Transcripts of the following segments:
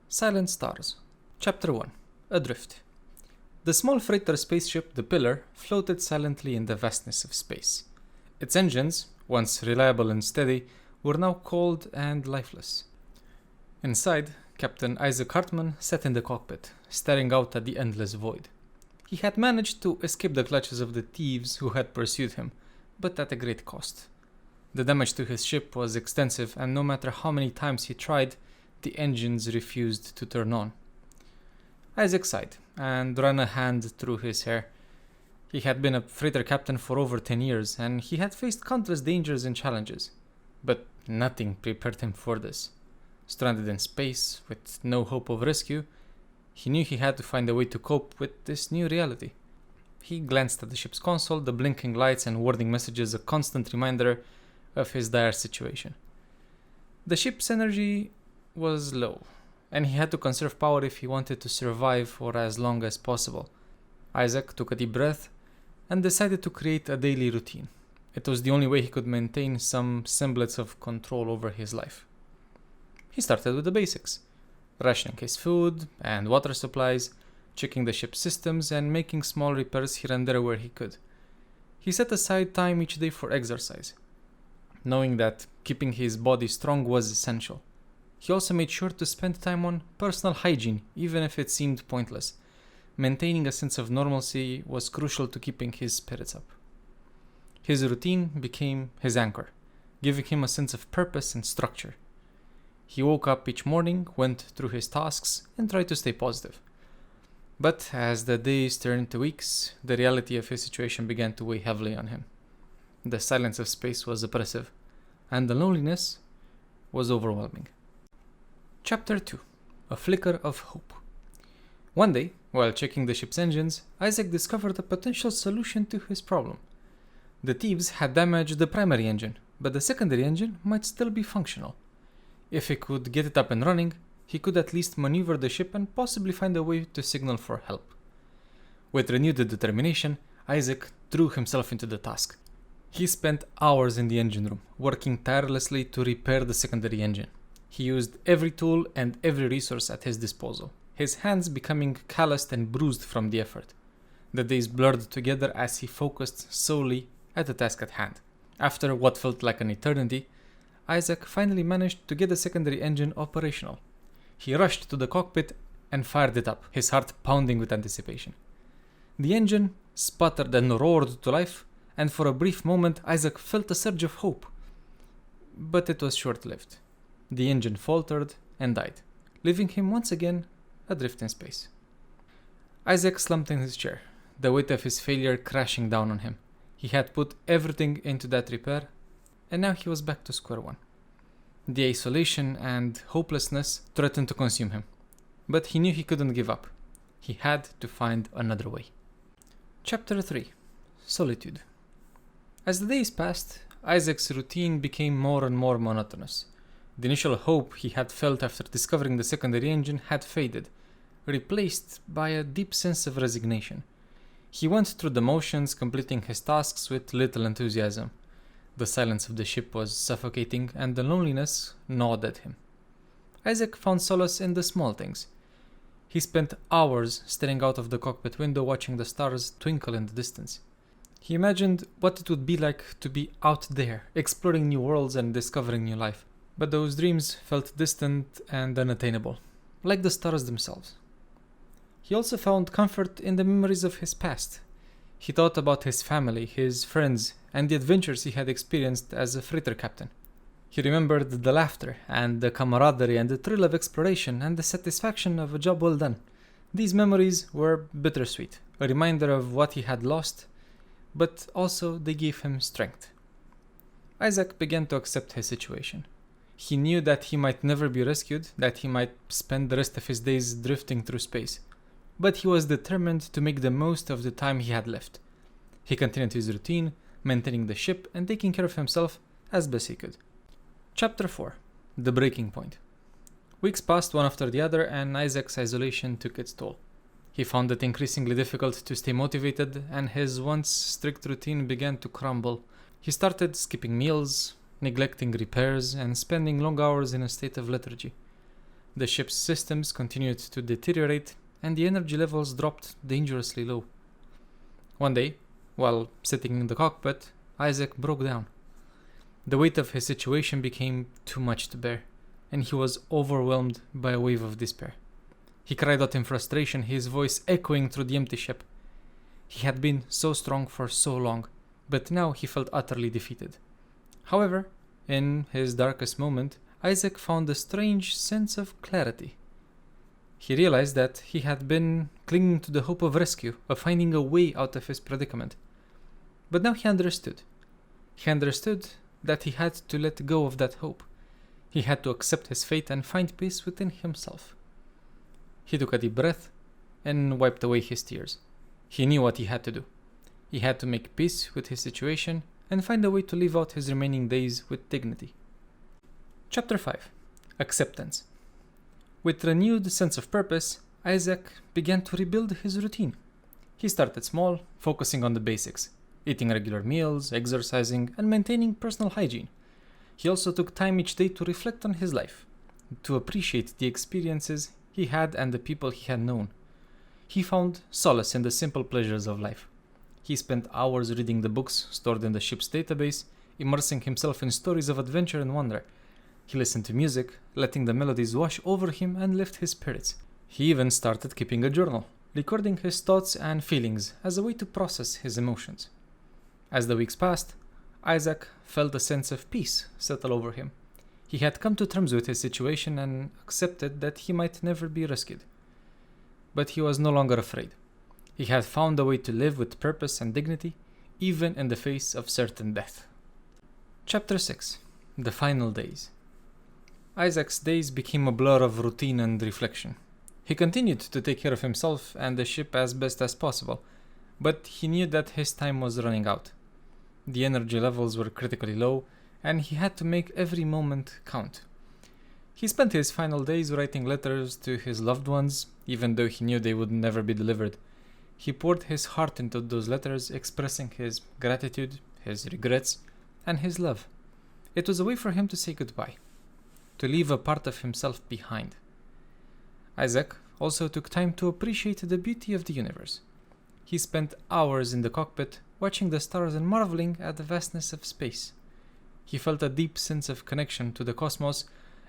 Silent Stars. Chapter 1. Adrift. The small freighter spaceship, the Pillar, floated silently in the vastness of space. Its engines, once reliable and steady, were now cold and lifeless. Inside, Captain Isaac Hartman sat in the cockpit, staring out at the endless void. He had managed to escape the clutches of the thieves who had pursued him, but at a great cost. The damage to his ship was extensive, and no matter how many times he tried, the engines refused to turn on. Isaac sighed and ran a hand through his hair. He had been a freighter captain for over 10 years, and he had faced countless dangers and challenges. But nothing prepared him for this. Stranded in space, with no hope of rescue, he knew he had to find a way to cope with this new reality. He glanced at the ship's console, the blinking lights and warning messages a constant reminder of his dire situation. The ship's energy was low, and he had to conserve power if he wanted to survive for as long as possible. Isaac took a deep breath and decided to create a daily routine. It was the only way he could maintain some semblance of control over his life. He started with the basics, rationing his food and water supplies, checking the ship's systems, and making small repairs here and there where he could. He set aside time each day for exercise, knowing that keeping his body strong was essential. He also made sure to spend time on personal hygiene, even if it seemed pointless. Maintaining a sense of normalcy was crucial to keeping his spirits up. His routine became his anchor, giving him a sense of purpose and structure. He woke up each morning, went through his tasks, and tried to stay positive. But as the days turned to weeks, the reality of his situation began to weigh heavily on him. The silence of space was oppressive, and the loneliness was overwhelming. Chapter 2. A Flicker of Hope. One day, while checking the ship's engines, Isaac discovered a potential solution to his problem. The thieves had damaged the primary engine, but the secondary engine might still be functional. If he could get it up and running, he could at least maneuver the ship and possibly find a way to signal for help. With renewed determination, Isaac threw himself into the task. He spent hours in the engine room, working tirelessly to repair the secondary engine. He used every tool and every resource at his disposal, his hands becoming calloused and bruised from the effort. The days blurred together as he focused solely at the task at hand. After what felt like an eternity, Isaac finally managed to get the secondary engine operational. He rushed to the cockpit and fired it up, his heart pounding with anticipation. The engine sputtered and roared to life, and for a brief moment Isaac felt a surge of hope. But it was short-lived. The engine faltered and died, leaving him once again adrift in space. Isaac slumped in his chair, the weight of his failure crashing down on him. He had put everything into that repair, and now he was back to square one. The isolation and hopelessness threatened to consume him, but he knew he couldn't give up. He had to find another way. Chapter 3. Solitude. As the days passed, Isaac's routine became more and more monotonous. The initial hope he had felt after discovering the secondary engine had faded, replaced by a deep sense of resignation. He went through the motions, completing his tasks with little enthusiasm. The silence of the ship was suffocating, and the loneliness gnawed at him. Isaac found solace in the small things. He spent hours staring out of the cockpit window, watching the stars twinkle in the distance. He imagined what it would be like to be out there, exploring new worlds and discovering new life. But those dreams felt distant and unattainable, like the stars themselves. He also found comfort in the memories of his past. He thought about his family, his friends, and the adventures he had experienced as a freighter captain. He remembered the laughter and the camaraderie and the thrill of exploration and the satisfaction of a job well done. These memories were bittersweet, a reminder of what he had lost, but also they gave him strength. Isaac began to accept his situation. He knew that he might never be rescued, that he might spend the rest of his days drifting through space. But he was determined to make the most of the time he had left. He continued his routine, maintaining the ship and taking care of himself as best he could. Chapter 4. The Breaking Point. Weeks passed one after the other, and Isaac's isolation took its toll. He found it increasingly difficult to stay motivated, and his once strict routine began to crumble. He started skipping meals, neglecting repairs, and spending long hours in a state of lethargy. The ship's systems continued to deteriorate, and the energy levels dropped dangerously low. One day, while sitting in the cockpit, Isaac broke down. The weight of his situation became too much to bear, and he was overwhelmed by a wave of despair. He cried out in frustration, his voice echoing through the empty ship. He had been so strong for so long, but now he felt utterly defeated. However, in his darkest moment, Isaac found a strange sense of clarity. He realized that he had been clinging to the hope of rescue, of finding a way out of his predicament. But now he understood. He understood that he had to let go of that hope. He had to accept his fate and find peace within himself. He took a deep breath and wiped away his tears. He knew what he had to do. He had to make peace with his situation and find a way to live out his remaining days with dignity. Chapter 5. Acceptance. With renewed sense of purpose, Isaac began to rebuild his routine. He started small, focusing on the basics, eating regular meals, exercising, and maintaining personal hygiene. He also took time each day to reflect on his life, to appreciate the experiences he had and the people he had known. He found solace in the simple pleasures of life. He spent hours reading the books stored in the ship's database, immersing himself in stories of adventure and wonder. He listened to music, letting the melodies wash over him and lift his spirits. He even started keeping a journal, recording his thoughts and feelings as a way to process his emotions. As the weeks passed, Isaac felt a sense of peace settle over him. He had come to terms with his situation and accepted that he might never be rescued. But he was no longer afraid. He had found a way to live with purpose and dignity, even in the face of certain death. Chapter 6. The Final Days. Isaac's days became a blur of routine and reflection. He continued to take care of himself and the ship as best as possible, but he knew that his time was running out. The energy levels were critically low, and he had to make every moment count. He spent his final days writing letters to his loved ones, even though he knew they would never be delivered. He poured his heart into those letters, expressing his gratitude, his regrets, and his love. It was a way for him to say goodbye, to leave a part of himself behind. Isaac also took time to appreciate the beauty of the universe. He spent hours in the cockpit, watching the stars and marveling at the vastness of space. He felt a deep sense of connection to the cosmos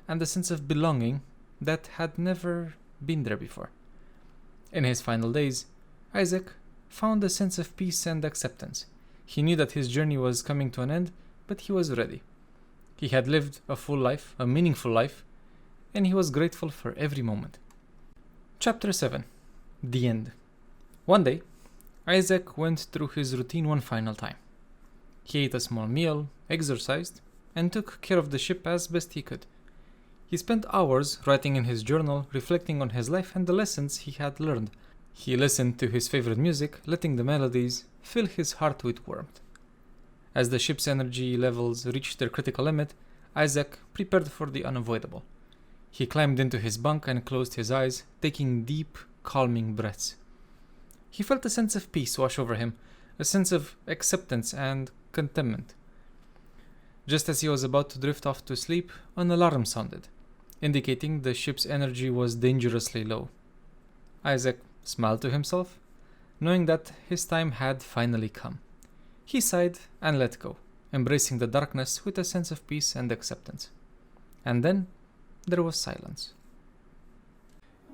and a sense of belonging that had never been there before. In his final days, Isaac found a sense of peace and acceptance. He knew that his journey was coming to an end, but he was ready. He had lived a full life, a meaningful life, and he was grateful for every moment. Chapter 7. The End. One day, Isaac went through his routine one final time. He ate a small meal, exercised, and took care of the ship as best he could. He spent hours writing in his journal, reflecting on his life and the lessons he had learned. He listened to his favorite music, letting the melodies fill his heart with warmth. As the ship's energy levels reached their critical limit, Isaac prepared for the unavoidable. He climbed into his bunk and closed his eyes, taking deep, calming breaths. He felt a sense of peace wash over him, a sense of acceptance and contentment. Just as he was about to drift off to sleep, an alarm sounded, indicating the ship's energy was dangerously low. Isaac smiled to himself, knowing that his time had finally come. He sighed and let go, embracing the darkness with a sense of peace and acceptance. And then there was silence.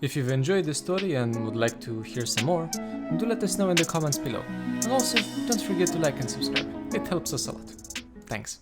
If you've enjoyed this story and would like to hear some more, do let us know in the comments below. And also, don't forget to like and subscribe. It helps us a lot. Thanks.